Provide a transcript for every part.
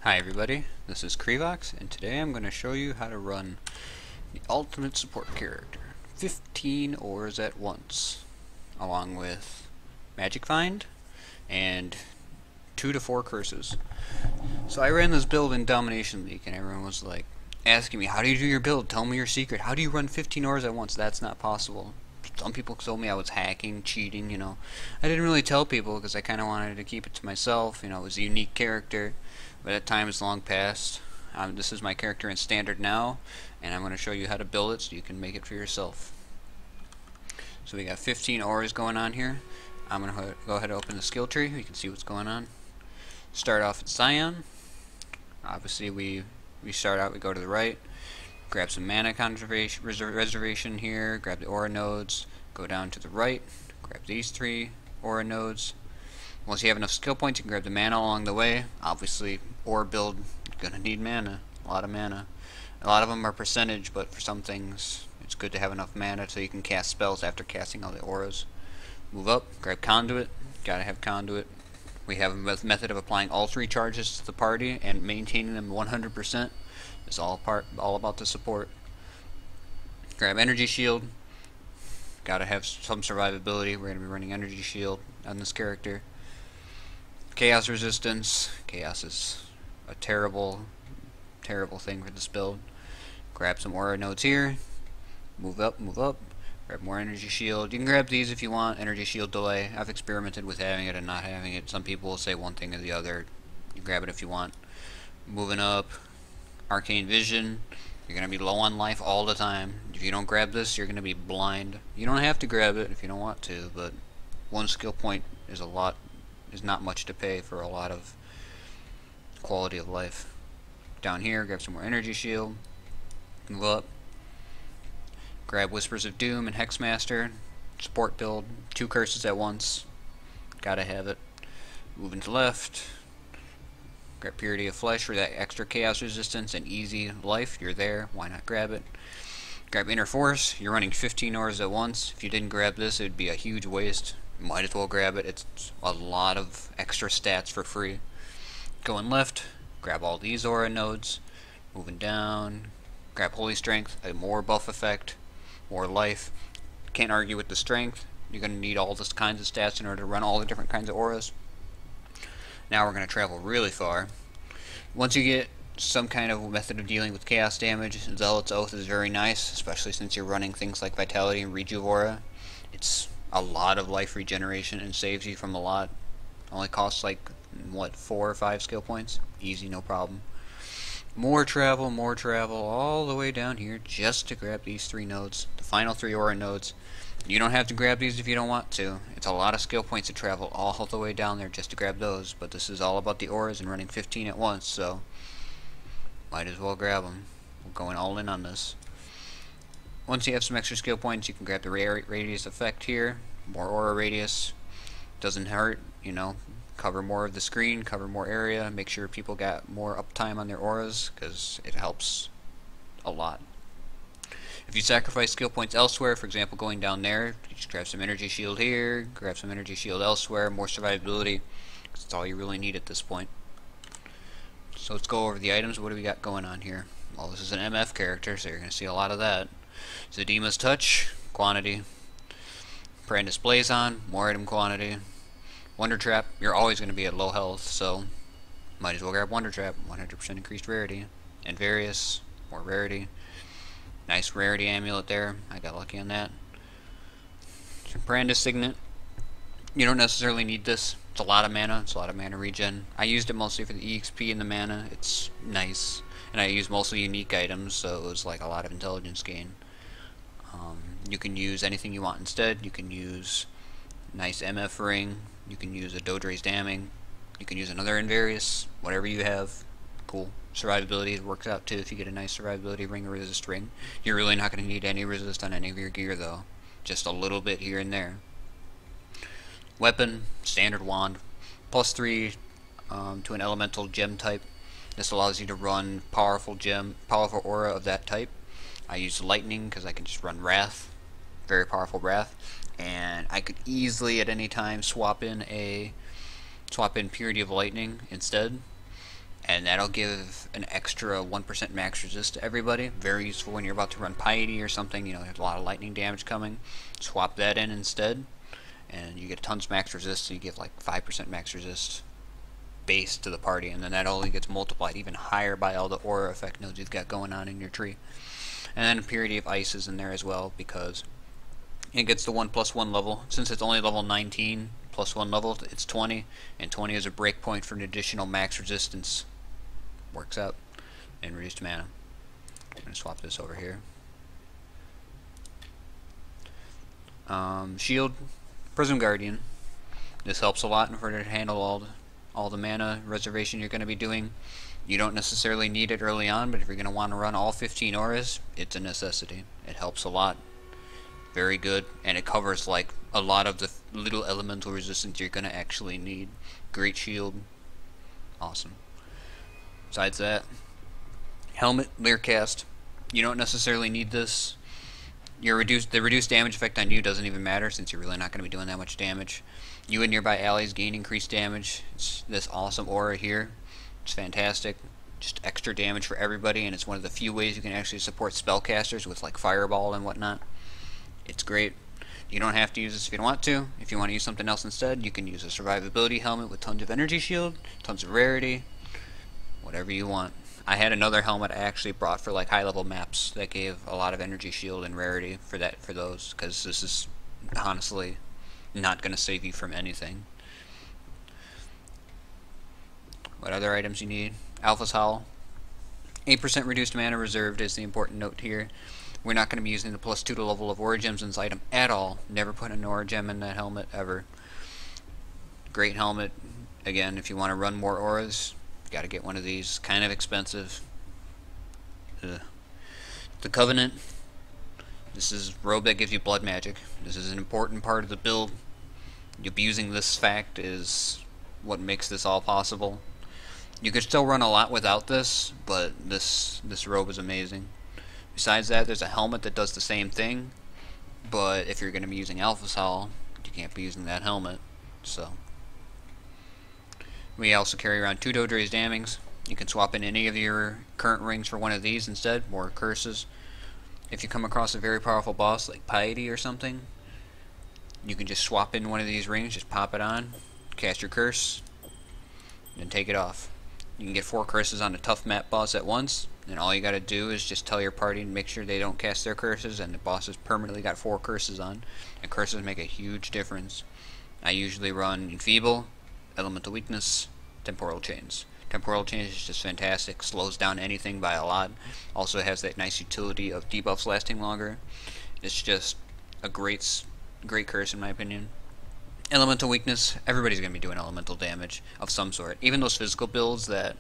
Hi everybody, this is Krevox, and today I'm going to show you how to run the ultimate support character. 15 ores at once, along with Magic Find and 2 to 4 curses. So I ran this build in Domination League, and everyone was like asking me, how do you do your build? Tell me your secret. How do you run 15 ores at once? That's not possible. Some people told me I was hacking, cheating, I didn't really tell people because I kind of wanted to keep it to myself. It was a unique character, but that time is long past. This is my character in Standard now, and I'm going to show you how to build it so you can make it for yourself. So we got 15 ores going on here. I'm going to go ahead and open the skill tree. You can see what's going on. Start off at Scion. Obviously we start out, we go to the right. Grab some mana conservation reservation here, grab the aura nodes, go down to the right, grab these 3 aura nodes. Once you have enough skill points, you can grab the mana along the way. Obviously, aura build, you're gonna need mana, a lot of mana. A lot of them are percentage, but for some things, it's good to have enough mana so you can cast spells after casting all the auras. Move up, grab Conduit, gotta have Conduit. We have a method of applying all 3 charges to the party and maintaining them 100%. It's all about the support. Grab Energy Shield. Gotta have some survivability. We're gonna be running Energy Shield on this character. Chaos Resistance. Chaos is a terrible thing for this build. Grab some aura nodes here. Move up, move up. Grab more Energy Shield. You can grab these if you want. Energy Shield delay. I've experimented with having it and not having it. Some people will say one thing or the other. You grab it if you want. Moving up. Arcane Vision. You're going to be low on life all the time. If you don't grab this, you're going to be blind. You don't have to grab it if you don't want to, but 1 skill point is not much to pay for a lot of quality of life. Down here, grab some more Energy Shield. Move up. Grab Whispers of Doom and Hexmaster. Support build. 2 curses at once. Gotta have it. Moving to left. Grab Purity of Flesh for that extra chaos resistance and easy life. You're there. Why not grab it? Grab Inner Force. You're running 15 auras at once. If you didn't grab this, it would be a huge waste. Might as well grab it. It's a lot of extra stats for free. Going left. Grab all these aura nodes. Moving down. Grab Holy Strength. A more buff effect. More life. Can't argue with the strength. You're going to need all this kinds of stats in order to run all the different kinds of auras. Now we're going to travel really far. Once you get some kind of method of dealing with chaos damage, Zealot's Oath is very nice, especially since you're running things like Vitality and Rejuve Aura. It's a lot of life regeneration and saves you from a lot. Only costs like, what, 4 or 5 skill points? Easy, no problem. More travel, all the way down here just to grab these 3 nodes. The final 3 aura nodes. You don't have to grab these if you don't want to. It's a lot of skill points to travel all the way down there just to grab those, but this is all about the auras and running 15 at once, so might as well grab them. We're going all in on this. Once you have some extra skill points, you can grab the radius effect here. More aura radius. Doesn't hurt, cover more of the screen, cover more area, make sure people got more uptime on their auras, because it helps a lot. If you sacrifice skill points elsewhere, for example going down there, you just grab some Energy Shield here, grab some Energy Shield elsewhere, more survivability, because that's all you really need at this point. So let's go over the items. What do we got going on here? Well, this is an MF character, so you're going to see a lot of that. Zedima's Touch, quantity. Brandis Blazon, more item quantity. Wonder Trap, you're always going to be at low health, so might as well grab Wonder Trap, 100% increased rarity. And Various, more rarity. Nice rarity amulet there. I got lucky on that. Brandis Signet. You don't necessarily need this. It's a lot of mana. It's a lot of mana regen. I used it mostly for the EXP and the mana. It's nice. And I used mostly unique items, so it was like a lot of intelligence gain. You can use anything you want instead. You can use nice MF ring. You can use a Dodre's Damning. You can use another Invarious. Whatever you have. Cool. Survivability works out too if you get a nice survivability ring or resist ring. You're really not going to need any resist on any of your gear though. Just a little bit here and there. Weapon, standard wand, +3 to an elemental gem type. This allows you to run powerful aura of that type. I use lightning because I can just run wrath, very powerful wrath, and I could easily at any time swap in Purity of Lightning instead. and that'll give an extra 1% max resist to everybody. Very useful when you're about to run PoE or something, you know, there's a lot of lightning damage coming. Swap that in instead, and you get tons max resist, so you give like 5% max resist base to the party, and then that only gets multiplied even higher by all the aura effect nodes you've got going on in your tree. And then a Purity of Ice is in there as well, because it gets the 1+1 level. Since it's only level 19, +1 level, it's 20, and 20 is a breakpoint for an additional max resistance. Works out. And reduced mana. I'm going to swap this over here. Shield, Prism Guardian. This helps a lot in order to handle all the mana reservation you're going to be doing. You don't necessarily need it early on, but if you're going to want to run all 15 auras, it's a necessity. It helps a lot. Very good, and it covers like a lot of the little elemental resistance you're going to actually need. Great shield. Awesome. Besides that, Helmet, Leercast. You don't necessarily need this. The reduced damage effect on you doesn't even matter, since you're really not going to be doing that much damage. You and nearby allies gain increased damage. It's this awesome aura here. It's fantastic. Just extra damage for everybody, and it's one of the few ways you can actually support spellcasters with like Fireball and whatnot. It's great. You don't have to use this if you don't want to. If you want to use something else instead, you can use a survivability helmet with tons of energy shield, tons of rarity, whatever you want. I had another helmet I actually brought for like high level maps that gave a lot of energy shield and rarity for those, because this is honestly not going to save you from anything. What other items you need? Alpha's Howl. 8% reduced mana reserved is the important note here. We're not going to be using the +2 to level of aura gems in this item at all. Never put an aura gem in that helmet ever. Great helmet. Again, if you want to run more auras, you got to get one of these. Kind of expensive. The Covenant. This is robe that gives you blood magic. This is an important part of the build. Abusing this fact is what makes this all possible. You could still run a lot without this, but this robe is amazing. Besides that, there's a helmet that does the same thing, but if you're going to be using Alpha's Howl, you can't be using that helmet. So we also carry around 2 Dodre's Damnings. You can swap in any of your current rings for one of these instead, more curses. If you come across a very powerful boss like Piety or something, you can just swap in one of these rings, just pop it on, cast your curse, and take it off. You can get 4 curses on a tough map boss at once, and all you gotta do is just tell your party to make sure they don't cast their curses, and the boss has permanently got 4 curses on, and curses make a huge difference. I usually run Enfeeble, Elemental Weakness, Temporal Chains. Temporal Chains is just fantastic, slows down anything by a lot, also has that nice utility of debuffs lasting longer. It's just a great curse in my opinion. Elemental Weakness, everybody's going to be doing elemental damage of some sort. Even those physical builds that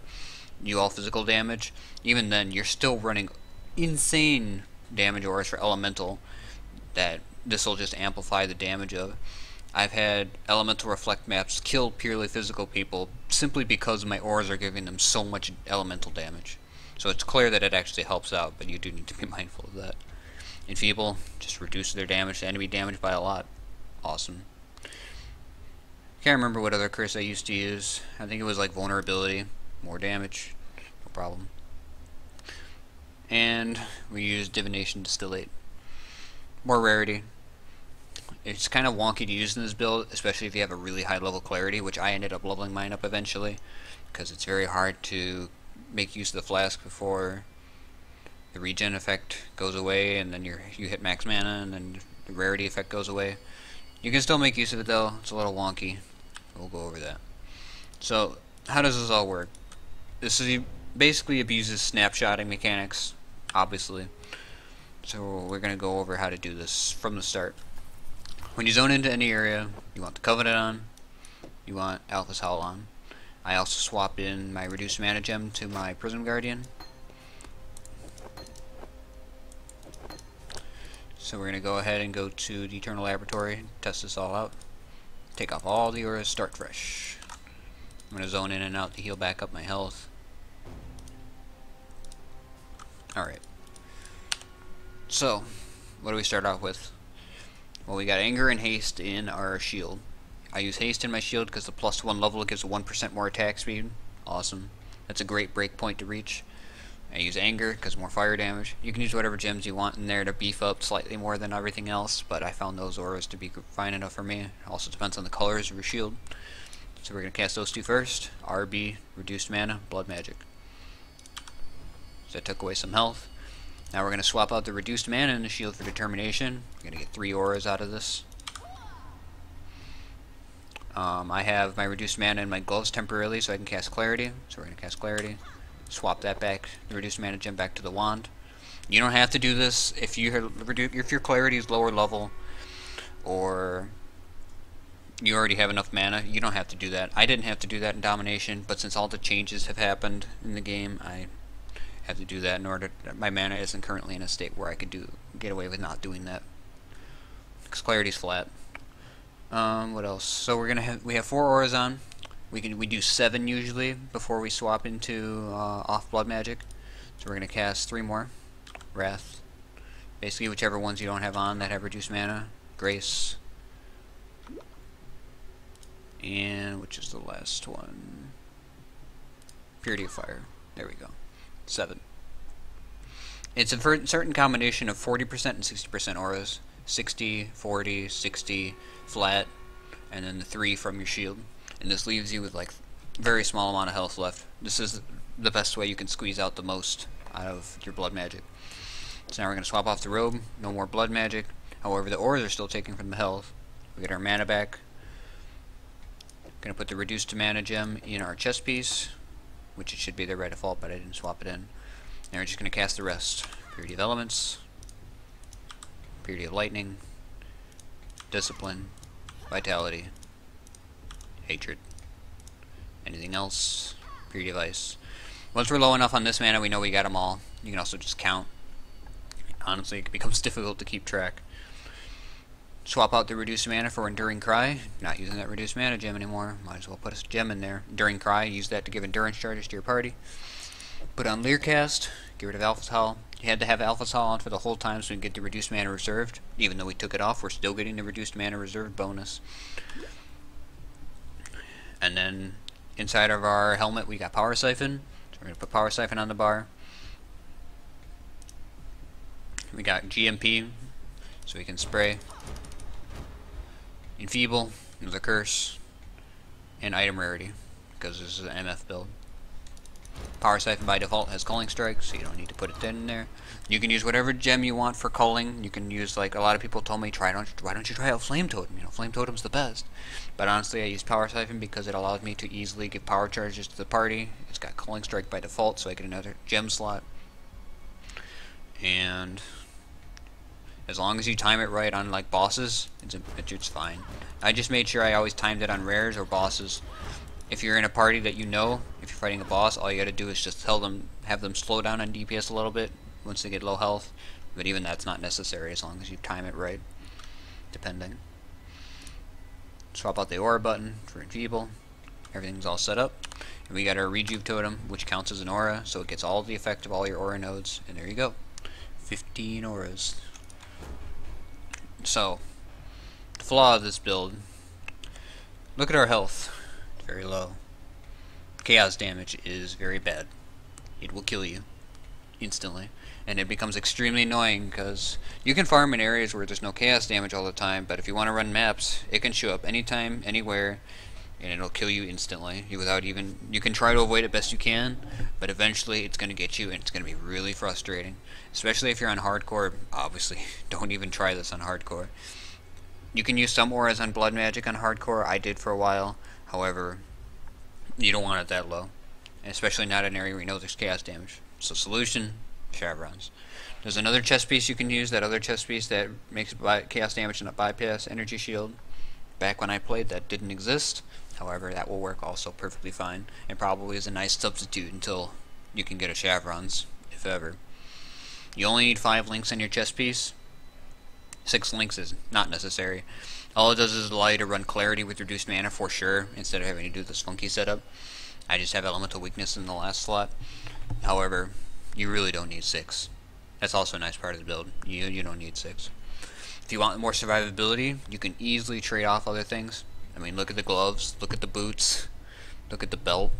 you all physical damage, even then you're still running insane damage auras for elemental that this will just amplify the damage of. I've had elemental reflect maps kill purely physical people simply because my auras are giving them so much elemental damage. So it's clear that it actually helps out, but you do need to be mindful of that. Enfeeble just reduces their damage to enemy damage by a lot. Awesome. Can't remember what other curse I used to use. I think it was like vulnerability, more damage, no problem. And we use divination distillate, more rarity. It's kind of wonky to use in this build, especially if you have a really high level clarity, which I ended up leveling mine up eventually, because it's very hard to make use of the flask before the regen effect goes away, and then you hit max mana, and then the rarity effect goes away. You can still make use of it though, it's a little wonky. We'll go over that. So, how does this all work? This is basically abuses snapshotting mechanics, obviously. So we're going to go over how to do this from the start. When you zone into any area, you want the Covenant on, you want Alpha's Howl on. I also swap in my reduced mana gem to my Prism Guardian. So we're going to go ahead and go to the Eternal Laboratory, test this all out. Take off all the auras, start fresh. I'm going to zone in and out to heal back up my health. Alright. So, what do we start off with? Well, we got Anger and Haste in our shield. I use Haste in my shield because the +1 level gives 1% more attack speed. Awesome. That's a great break point to reach. I use Anger because more fire damage. You can use whatever gems you want in there to beef up slightly more than everything else, but I found those auras to be fine enough for me. It also depends on the colors of your shield. So we're going to cast those two first. RB, reduced mana, blood magic. So I took away some health. Now we're going to swap out the reduced mana and the shield for determination. We're going to get 3 auras out of this. I have my reduced mana in my gloves temporarily so I can cast clarity. So we're going to cast clarity. Swap that back, the reduced mana gem back to the wand. You don't have to do this if your clarity is lower level or you already have enough mana. You don't have to do that. I didn't have to do that in Domination, but since all the changes have happened in the game, I have to do that in order. My mana isn't currently in a state where I could get away with not doing that because clarity's flat. What else? So we have 4 auras on. We do 7 usually before we swap into off blood magic. So we're gonna cast 3 more. Wrath. Basically whichever ones you don't have on that have reduced mana. Grace. And which is the last one? Purity of Fire. There we go. 7. It's a certain combination of 40% and 60% auras. 60, 40, 60, flat, and then the 3 from your shield. And this leaves you with like very small amount of health left. This is the best way you can squeeze out the most out of your blood magic. So now we're going to swap off the robe. No more blood magic. However, the auras are still taken from the health. We get our mana back. Going to put the reduced mana gem in our chest piece, which it should be there by default, but I didn't swap it in. Now we're just going to cast the rest. Purity of Elements, Purity of Lightning, Discipline, Vitality, Hatred. Anything else? Purity of Ice. Once we're low enough on this mana, we know we got them all. You can also just count. Honestly, it becomes difficult to keep track. Swap out the reduced mana for Enduring Cry. Not using that reduced mana gem anymore. Might as well put a gem in there. Enduring Cry, use that to give endurance charges to your party. Put on Leercast. Get rid of Alpha Tau. You had to have Alpha Tau on for the whole time so we can get the reduced mana reserved. Even though we took it off, we're still getting the reduced mana reserved bonus. And then inside of our helmet we got Power Siphon. So we're going to put Power Siphon on the bar. We got GMP, so we can spray. Enfeeble, another curse, and item rarity, because this is an MF build. Power Siphon by default has Culling Strike, so you don't need to put it in there. You can use whatever gem you want for culling. You can use, like a lot of people told me, why don't you try out Flame Totem? You know, Flame Totem's the best. But honestly, I use Power Siphon because it allows me to easily give power charges to the party. It's got Culling Strike by default, so I get another gem slot. And as long as you time it right on like bosses, it's fine. I just made sure I always timed it on rares or bosses. If you're in a party that you know, if you're fighting a boss, all you gotta do is just have them slow down on DPS a little bit once they get low health. But even that's not necessary as long as you time it right, depending. Swap out the aura button for Enfeeble. Everything's all set up. And we got our Rejuve Totem, which counts as an aura, so it gets all the effect of all your aura nodes. And there you go. 15 auras. So, the flaw of this build, look at our health, it's very low. Chaos damage is very bad. It will kill you instantly, and it becomes extremely annoying because you can farm in areas where there's no chaos damage all the time, but if you want to run maps, it can show up anytime, anywhere, and it'll kill you instantly. You can try to avoid it best you can, but eventually it's going to get you, and it's going to be really frustrating. Especially if you're on hardcore. Obviously, don't even try this on hardcore. You can use some auras on blood magic on hardcore. I did for a while. However, you don't want it that low, especially not in an area where you know there's chaos damage. So solution, Chevrons. There's another chest piece you can use. That other chest piece that makes chaos damage and bypass energy shield. Back when I played, that didn't exist. However, that will work also perfectly fine, and probably is a nice substitute until you can get a Chevrons, if ever. You only need 5 links on your chest piece. 6 links is not necessary. All it does is allow you to run clarity with reduced mana for sure, instead of having to do this funky setup. I just have elemental weakness in the last slot. However, you really don't need 6. That's also a nice part of the build. You don't need 6. If you want more survivability, you can easily trade off other things. I mean, look at the gloves, look at the boots, look at the belt.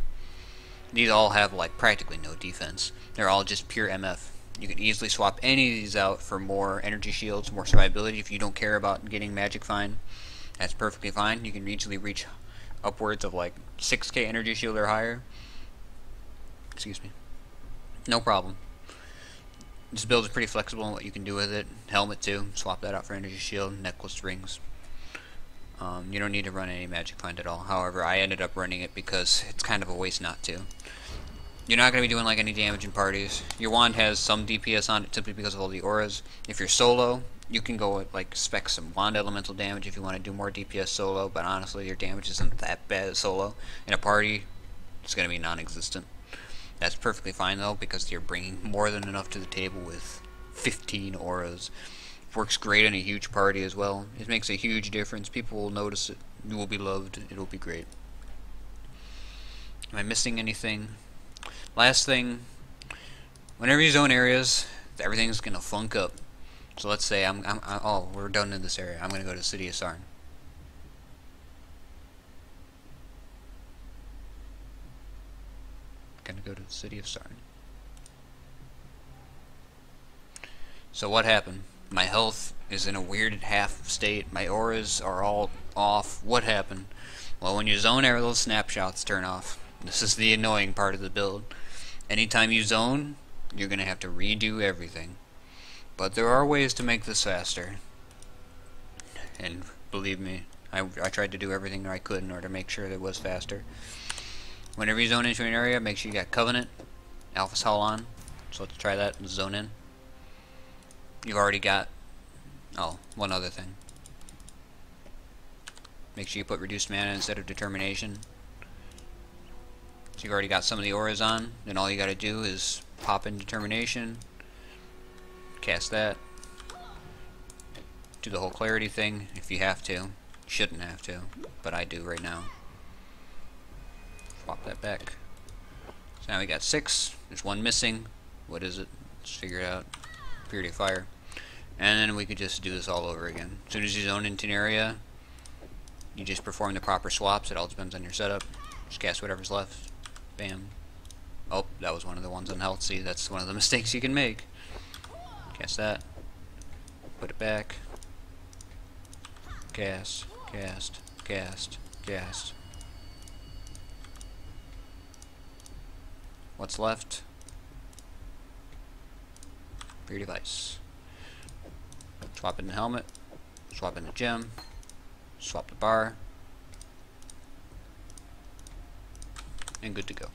These all have like practically no defense. They're all just pure MF. You can easily swap any of these out for more energy shields, more survivability. If you don't care about getting Magic Find, that's perfectly fine. You can easily reach upwards of like 6k energy shield or higher. Excuse me. No problem. This build is pretty flexible in what you can do with it. Helmet too. Swap that out for energy shield, necklace, rings. You don't need to run any Magic Find at all. However, I ended up running it because it's kind of a waste not to. You're not going to be doing like any damage in parties. Your wand has some DPS on it simply because of all the auras. If you're solo, you can go with, like, spec some wand elemental damage if you want to do more DPS solo, but honestly your damage isn't that bad solo. In a party, it's going to be non-existent. That's perfectly fine though, because you're bringing more than enough to the table with 15 auras. Works great in a huge party as well. It makes a huge difference. People will notice it. You will be loved. It will be great. Am I missing anything? Last thing, whenever you zone areas, everything's gonna funk up. So let's say oh, we're done in this area. I'm gonna go to the city of Sarn. Gonna go to the city of Sarn. So what happened? My health is in a weird half state. My auras are all off. What happened? Well, when you zone area, those snapshots turn off. This is the annoying part of the build. Anytime you zone, you're gonna have to redo everything. But there are ways to make this faster. And believe me, I tried to do everything I could in order to make sure that it was faster. Whenever you zone into an area, make sure you got Covenant, Alpha's Hull on. So let's try that and zone in. You've already got, oh, one other thing. Make sure you put Reduced Mana instead of Determination. So you've already got some of the auras on, then all you gotta do is pop in Determination, cast that, do the whole clarity thing if you have to. You shouldn't have to, but I do right now. Swap that back. So now we got 6, there's one missing. What is it? Let's figure it out. Purity of Fire. And then we could just do this all over again. As soon as you zone into an area, you just perform the proper swaps. It all depends on your setup. Just cast whatever's left. Bam. Oh, that was one of the ones on health. See, that's one of the mistakes you can make. Cast that. Put it back. Cast, cast, cast, cast. What's left? Pure device. Swap in the helmet. Swap in the gem. Swap the bar. And good to go.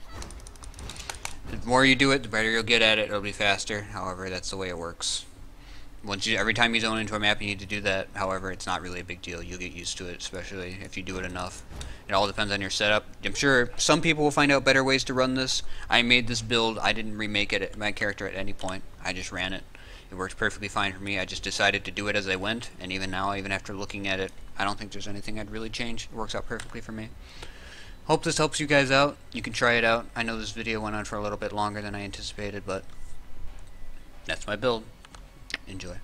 The more you do it, the better you'll get at it. It'll be faster. However, that's the way it works. Every time you zone into a map, you need to do that. However, it's not really a big deal. You'll get used to it, especially if you do it enough. It all depends on your setup. I'm sure some people will find out better ways to run this. I made this build. I didn't remake it, my character at any point. I just ran it. It worked perfectly fine for me. I just decided to do it as I went, and even now, even after looking at it, I don't think there's anything I'd really change. It works out perfectly for me. Hope this helps you guys out. You can try it out. I know this video went on for a little bit longer than I anticipated, but that's my build. Enjoy.